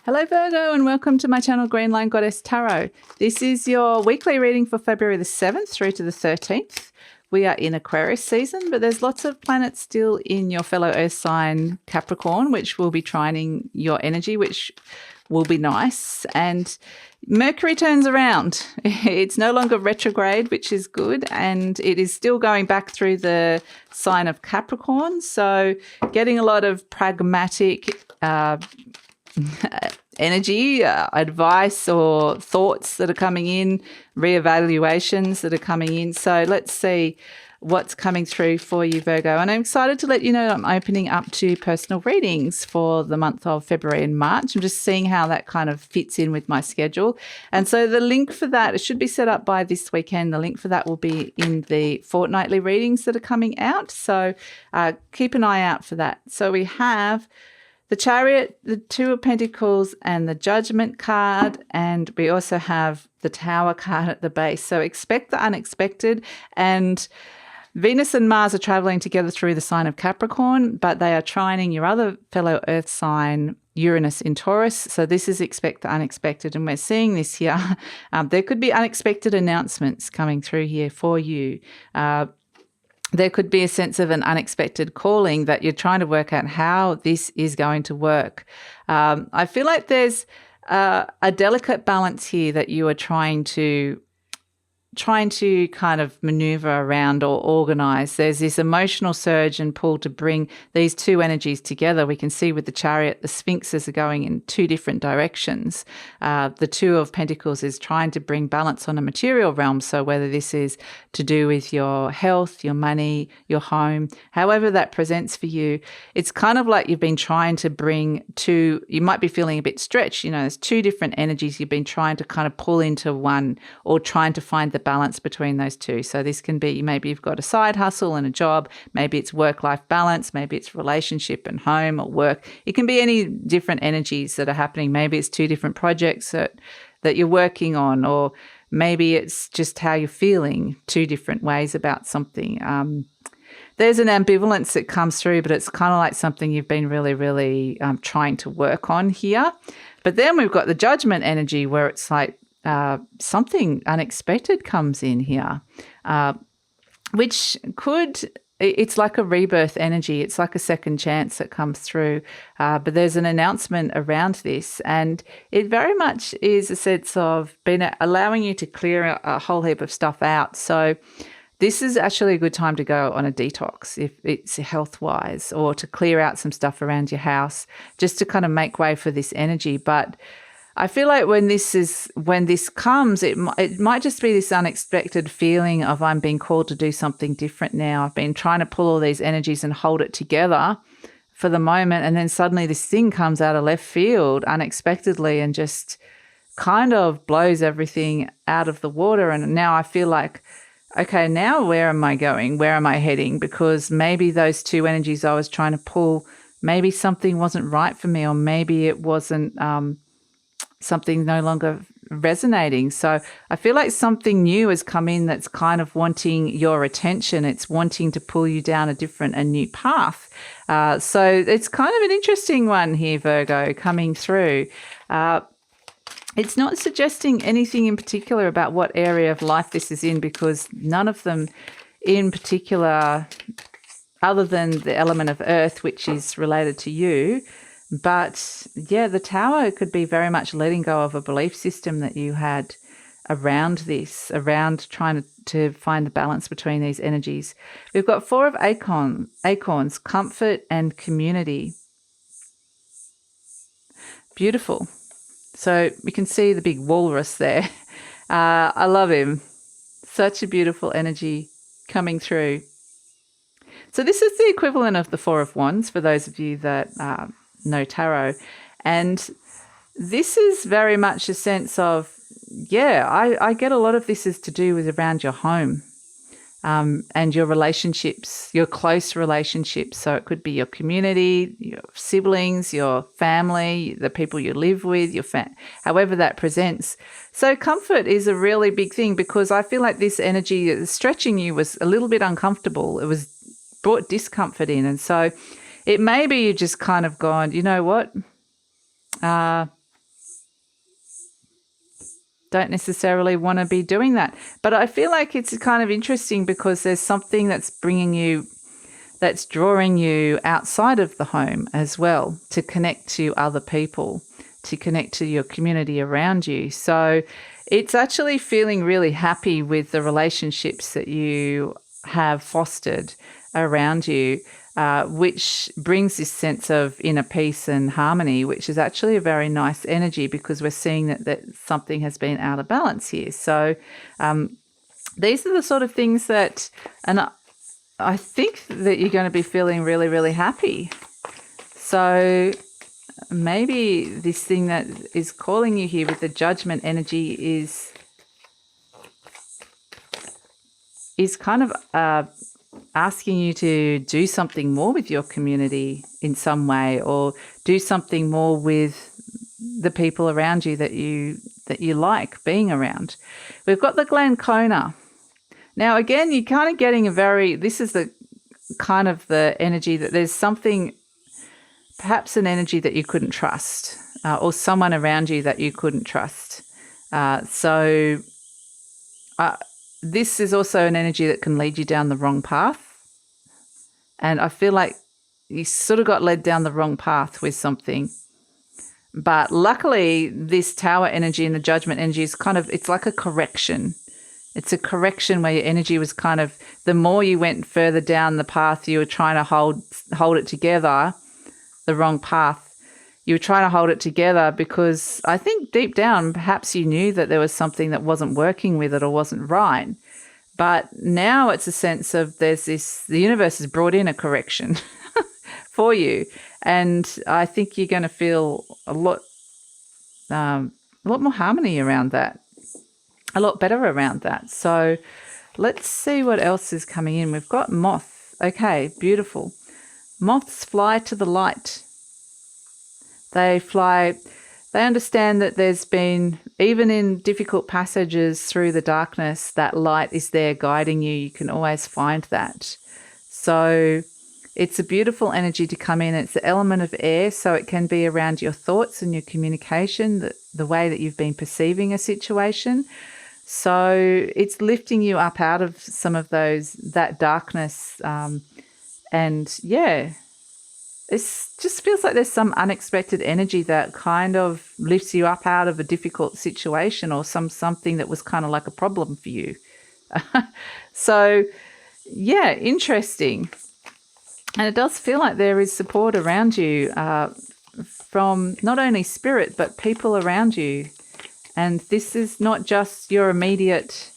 Hello Virgo and welcome to my channel Green Line Goddess Tarot. This is your weekly reading for February the 7th through to the 13th. We are in Aquarius season, but there's lots of planets still in your fellow earth sign Capricorn, which will be trining your energy, which will be nice. And Mercury turns around. It's no longer retrograde, which is good, and it is still going back through the sign of Capricorn. So getting a lot of pragmatic energy, advice or thoughts that are coming in, reevaluations that are coming in. So let's see what's coming through for you, Virgo. And I'm excited to let you know I'm opening up to personal readings for the month of February and March. I'm just seeing how that kind of fits in with my schedule. And so the link for that, it should be set up by this weekend. The link for that will be in the fortnightly readings that are coming out. So keep an eye out for that. So we have the Chariot, the Two of Pentacles, and the Judgment card. And we also have the Tower card at the base. So expect the unexpected. And Venus and Mars are traveling together through the sign of Capricorn, but they are trining your other fellow earth sign, Uranus in Taurus. So this is expect the unexpected. And we're seeing this here. There could be unexpected announcements coming through here for you. There could be a sense of an unexpected calling that you're trying to work out how this is going to work. I feel like there's a delicate balance here that you are trying to kind of maneuver around or organize. There's this emotional surge and pull to bring these two energies together. We can see with the Chariot, the Sphinxes are going in two different directions. The Two of Pentacles is trying to bring balance on a material realm. So whether this is to do with your health, your money, your home, however that presents for you, it's kind of like you've been trying to bring two, you might be feeling a bit stretched. You know, there's two different energies you've been trying to kind of pull into one, or trying to find the balance between those two. So this can be, maybe you've got a side hustle and a job, maybe it's work-life balance, maybe it's relationship and home or work. It can be any different energies that are happening. Maybe it's two different projects that you're working on, or maybe it's just how you're feeling, two different ways about something. There's an ambivalence that comes through, but it's kind of like something you've been really, really trying to work on here. But then we've got the Judgment energy where it's like, something unexpected comes in here, which it's like a rebirth energy. It's like a second chance that comes through. But there's an announcement around this, and it very much is a sense of allowing you to clear a whole heap of stuff out. So this is actually a good time to go on a detox if it's health-wise, or to clear out some stuff around your house, just to kind of make way for this energy. But I feel like when this comes, it might just be this unexpected feeling of, I'm being called to do something different now. I've been trying to pull all these energies and hold it together for the moment, and then suddenly this thing comes out of left field unexpectedly and just kind of blows everything out of the water. And now I feel like, okay, now where am I going? Where am I heading? Because maybe those two energies I was trying to pull, maybe something wasn't right for me, or maybe it wasn't something no longer resonating. So I feel like something new has come in that's kind of wanting your attention. It's wanting to pull you down a new path. So it's kind of an interesting one here, Virgo, coming through. It's not suggesting anything in particular about what area of life this is in, because none of them in particular, other than the element of earth, which is related to you. But yeah, the Tower could be very much letting go of a belief system that you had around this, around trying to find the balance between these energies. We've got Four of Acorns, comfort and community. Beautiful. So we can see the big walrus there. I love him. Such a beautiful energy coming through. So this is the equivalent of the Four of Wands for those of you that know tarot, and this is very much a sense of, I get a lot of this is to do with around your home, and your relationships, your close relationships. So it could be your community, your siblings, your family, the people you live with, however that presents. So comfort is a really big thing, because I feel like this energy stretching you was a little bit uncomfortable. It was brought discomfort in, and so it may be you just kind of gone, you know what? don't necessarily want to be doing that. But I feel like it's kind of interesting because there's something that's drawing you outside of the home as well, to connect to other people, to connect to your community around you. So it's actually feeling really happy with the relationships that you have fostered around you, which brings this sense of inner peace and harmony, which is actually a very nice energy, because we're seeing that something has been out of balance here. So these are the sort of things that, and I think that you're going to be feeling really, really happy. So maybe this thing that is calling you here with the Judgment energy is kind of asking you to do something more with your community in some way, or do something more with the people around you that you like being around. We've got the Glancona. Now, again, you're kind of getting this is the kind of the energy that there's something, perhaps an energy that you couldn't trust, or someone around you that you couldn't trust. This is also an energy that can lead you down the wrong path. And I feel like you sort of got led down the wrong path with something. But luckily, this Tower energy and the Judgment energy is it's like a correction. It's a correction where your energy was the more you went further down the path, you were trying to hold it together, the wrong path. You were trying to hold it together because I think deep down, perhaps you knew that there was something that wasn't working with it or wasn't right. But now it's a sense of the universe has brought in a correction for you. And I think you're going to feel a lot more harmony around that, a lot better around that. So let's see what else is coming in. We've got Moth. Okay, beautiful. Moths fly to the light. They understand that there's been, even in difficult passages through the darkness, that light is there guiding you. You can always find that. So it's a beautiful energy to come in. It's the element of air, so it can be around your thoughts and your communication, the way that you've been perceiving a situation. So it's lifting you up out of some of that darkness. And yeah, it just feels like there's some unexpected energy that kind of lifts you up out of a difficult situation, or something that was kind of like a problem for you. So yeah, interesting. And it does feel like there is support around you from not only spirit, but people around you. And this is not just your immediate,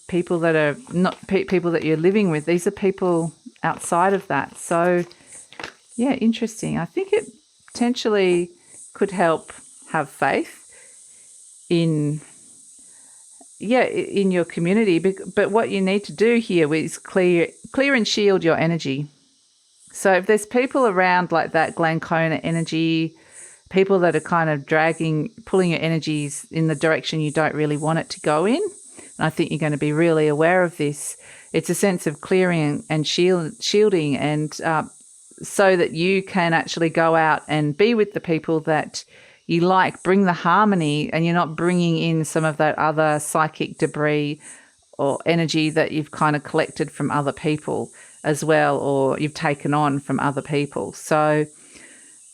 people that are not people that you're living with. These are people outside of that. So yeah, interesting. I think it potentially could help have faith in your community. But what you need to do here is clear and shield your energy. So if there's people around like that Glancona energy, people that are kind of pulling your energies in the direction you don't really want it to go in, and I think you're going to be really aware of this. It's a sense of clearing and shielding, and so that you can actually go out and be with the people that you like, bring the harmony, and you're not bringing in some of that other psychic debris or energy that you've kind of collected from other people as well, or you've taken on from other people. So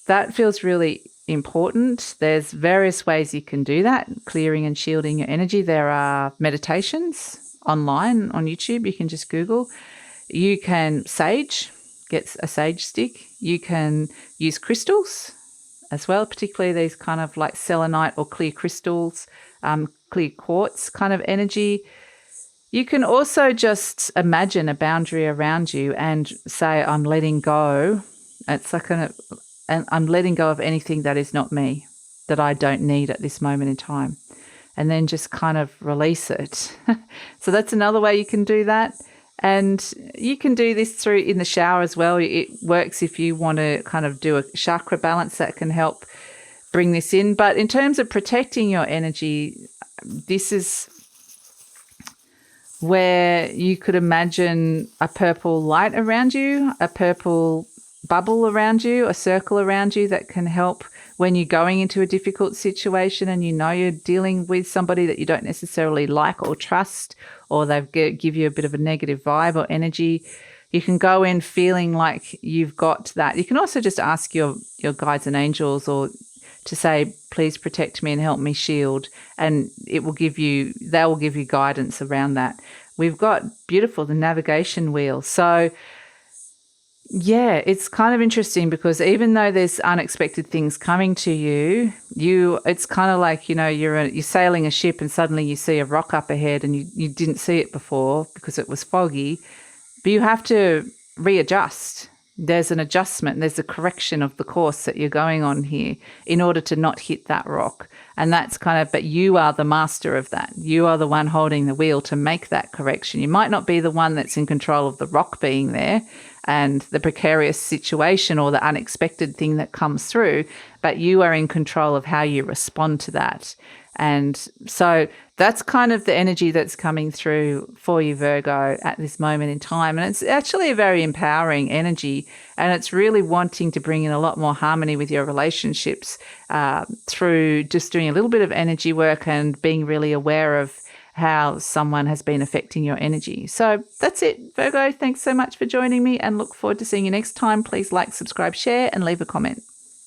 that feels really important. There's various ways you can do that, clearing and shielding your energy. There are meditations online on YouTube. You can just Google. You can get a sage stick. You can use crystals as well, particularly these kind of like selenite or clear crystals, clear quartz kind of energy. You can also just imagine a boundary around you and say, I'm letting go. It's like and I'm letting go of anything that is not me, that I don't need at this moment in time. And then just kind of release it. So that's another way you can do that. And you can do this in the shower as well. It works if you want to kind of do a chakra balance, that can help bring this in. But in terms of protecting your energy, this is where you could imagine a purple light around you, a purple bubble around you, a circle around you that can help when you're going into a difficult situation and you know you're dealing with somebody that you don't necessarily like or trust, or give you a bit of a negative vibe or energy. You can go in feeling like you've got that. You can also just ask your guides and angels or to say, please protect me and help me shield. And they will give you guidance around that. We've got the navigation wheel. So yeah, it's kind of interesting because even though there's unexpected things coming to you, it's kind of like, you're sailing a ship and suddenly you see a rock up ahead and you didn't see it before because it was foggy, but you have to readjust. There's an adjustment, there's a correction of the course that you're going on here in order to not hit that rock. And that's but you are the master of that. You are the one holding the wheel to make that correction. You might not be the one that's in control of the rock being there and the precarious situation or the unexpected thing that comes through, but you are in control of how you respond to that. And so that's kind of the energy that's coming through for you, Virgo, at this moment in time. And it's actually a very empowering energy. And it's really wanting to bring in a lot more harmony with your relationships through just doing a little bit of energy work and being really aware of how someone has been affecting your energy. So that's it, Virgo. Thanks so much for joining me and look forward to seeing you next time. Please like, subscribe, share, and leave a comment.